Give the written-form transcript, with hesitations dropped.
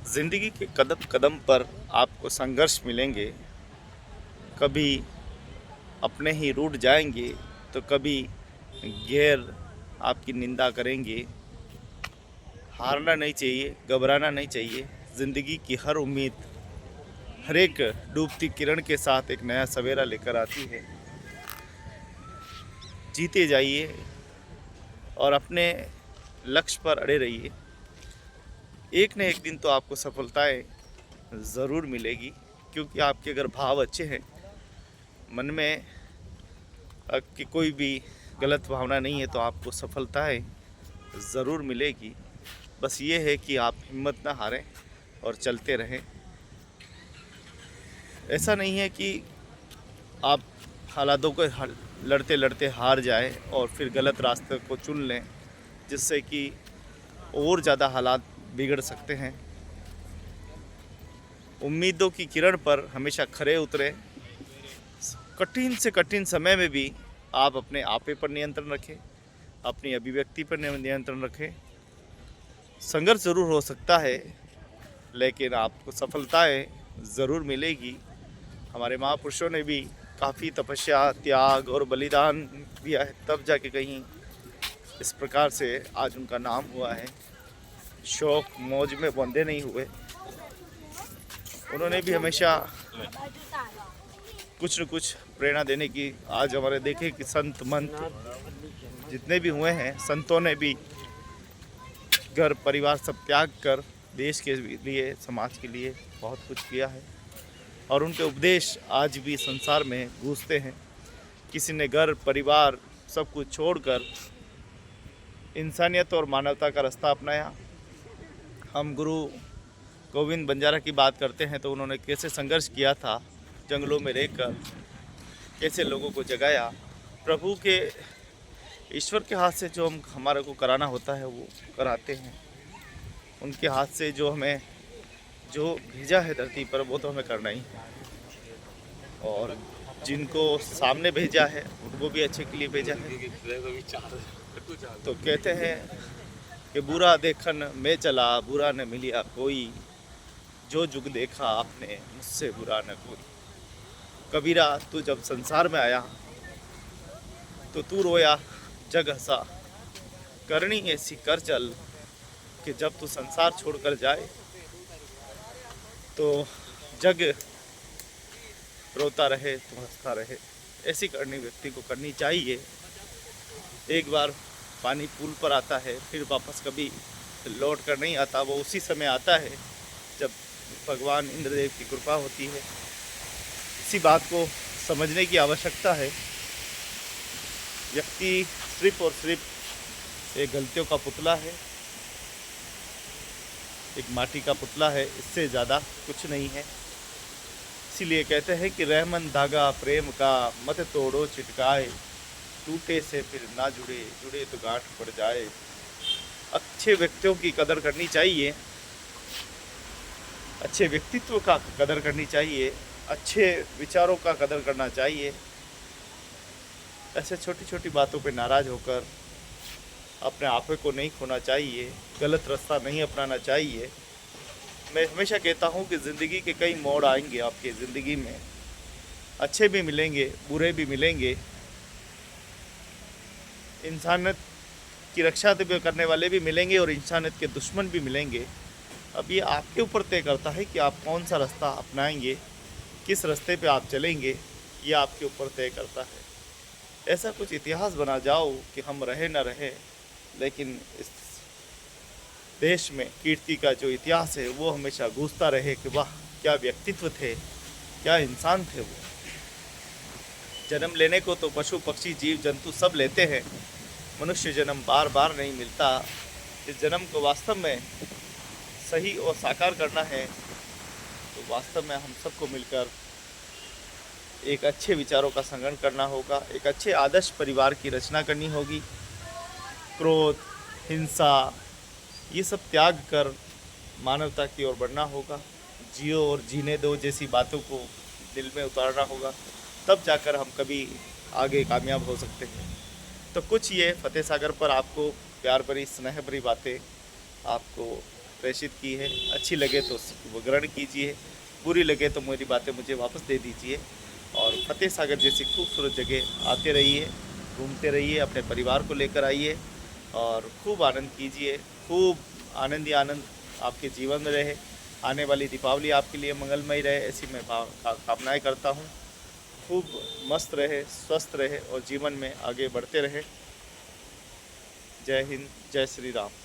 ज़िंदगी के कदम कदम पर आपको संघर्ष मिलेंगे। कभी अपने ही रूठ जाएंगे तो कभी गैर आपकी निंदा करेंगे। हारना नहीं चाहिए, घबराना नहीं चाहिए। ज़िंदगी की हर उम्मीद, हर एक डूबती किरण के साथ एक नया सवेरा लेकर आती है। जीते जाइए और अपने लक्ष्य पर अड़े रहिए। एक न एक दिन तो आपको सफलताएं ज़रूर मिलेगी, क्योंकि आपके अगर भाव अच्छे हैं, मन में कि कोई भी गलत भावना नहीं है, तो आपको सफलताएं ज़रूर मिलेगी। बस ये है कि आप हिम्मत ना हारें और चलते रहें। ऐसा नहीं है कि आप हालातों को लड़ते लड़ते हार जाए और फिर गलत रास्ते को चुन लें, जिससे कि और ज़्यादा हालात बिगड़ सकते हैं। उम्मीदों की किरण पर हमेशा खरे उतरें। कठिन से कठिन समय में भी आप अपने आपे पर नियंत्रण रखें, अपनी अभिव्यक्ति पर नियंत्रण रखें। संघर्ष ज़रूर हो सकता है, लेकिन आपको सफलताएं ज़रूर मिलेगी। हमारे महापुरुषों ने भी काफ़ी तपस्या, त्याग और बलिदान दिया है, तब जाके कहीं इस प्रकार से आज उनका नाम हुआ है। शौक मौज में बंधे नहीं हुए। उन्होंने भी हमेशा कुछ न कुछ प्रेरणा देने की, आज हमारे देखे कि संत मंत जितने भी हुए हैं, संतों ने भी घर परिवार सब त्याग कर देश के लिए, समाज के लिए बहुत कुछ किया है। और उनके उपदेश आज भी संसार में गूंजते हैं। किसी ने घर परिवार सब कुछ छोड़कर इंसानियत और मानवता का रास्ता अपनाया। हम गुरु गोविंद बंजारा की बात करते हैं तो उन्होंने कैसे संघर्ष किया था, जंगलों में रहकर कैसे लोगों को जगाया। प्रभु के, ईश्वर के हाथ से जो हमारे को कराना होता है वो कराते हैं। उनके हाथ से जो भेजा है धरती पर, वो तो हमें करना ही है। और जिनको सामने भेजा है उनको भी अच्छे के लिए भेजा है। तो कहते हैं कि बुरा देखन मैं चला, बुरा न मिलिया कोई, जो जुग देखा आपने मुझसे बुरा न कोई। कबीरा, तू जब संसार में आया तो तू रोया जग हंसा, करनी ऐसी कर चल कि जब तू संसार छोड़कर जाए तो जग रोता रहे, तू हंसता रहे। ऐसी करनी व्यक्ति को करनी चाहिए। एक बार पानी पुल पर आता है, फिर वापस कभी लौट कर नहीं आता। वो उसी समय आता है जब भगवान इंद्रदेव की कृपा होती है। इसी बात को समझने की आवश्यकता है। व्यक्ति सिर्फ और सिर्फ एक गलतियों का पुतला है, एक माटी का पुतला है, इससे ज़्यादा कुछ नहीं है। इसीलिए कहते हैं कि रहमन धागा प्रेम का मत तोड़ो चिटकाए, टूटे से फिर ना जुड़े, जुड़े तो गांठ पड़ जाए। अच्छे व्यक्तियों की कदर करनी चाहिए, अच्छे व्यक्तित्व का कदर करनी चाहिए, अच्छे विचारों का कदर करना चाहिए। ऐसे छोटी छोटी बातों पे नाराज़ होकर अपने आपे को नहीं खोना चाहिए, गलत रास्ता नहीं अपनाना चाहिए। मैं हमेशा कहता हूँ कि ज़िंदगी के कई मोड़ आएंगे आपके ज़िंदगी में, अच्छे भी मिलेंगे, बुरे भी मिलेंगे। इंसानियत की रक्षा करने वाले भी मिलेंगे और इंसानियत के दुश्मन भी मिलेंगे। अब ये आपके ऊपर तय करता है कि आप कौन सा रास्ता अपनाएंगे, किस रास्ते पे आप चलेंगे, ये आपके ऊपर तय करता है। ऐसा कुछ इतिहास बना जाओ कि हम रहे न रहे, लेकिन इस देश में कीर्ति का जो इतिहास है वो हमेशा गूंजता रहे कि वाह क्या व्यक्तित्व थे, क्या इंसान थे वो। जन्म लेने को तो पशु पक्षी जीव जंतु सब लेते हैं, मनुष्य जन्म बार बार नहीं मिलता। इस जन्म को वास्तव में सही और साकार करना है तो वास्तव में हम सबको मिलकर एक अच्छे विचारों का संग्रहण करना होगा, एक अच्छे आदर्श परिवार की रचना करनी होगी। क्रोध, हिंसा, ये सब त्याग कर मानवता की ओर बढ़ना होगा। जियो और जीने दो जैसी बातों को दिल में उतारना होगा, तब जाकर हम कभी आगे कामयाब हो सकते हैं। तो कुछ ये फतेह सागर पर आपको प्यार भरी स्नेह भरी बातें आपको प्रेषित की है। अच्छी लगे तो वो ग्रहण कीजिए, बुरी लगे तो मेरी बातें मुझे वापस दे दीजिए। और फतेह सागर जैसी खूबसूरत जगह आते रहिए, घूमते रहिए, अपने परिवार को लेकर आइए और खूब आनंद कीजिए। खूब आनंद ही आनंद आपके जीवन में रहे। आने वाली दीपावली आपके लिए मंगलमय रहे, ऐसी मैं कामनाएं करता हूँ। खूब मस्त रहे, स्वस्थ रहे और जीवन में आगे बढ़ते रहे। जय हिंद, जय श्री राम।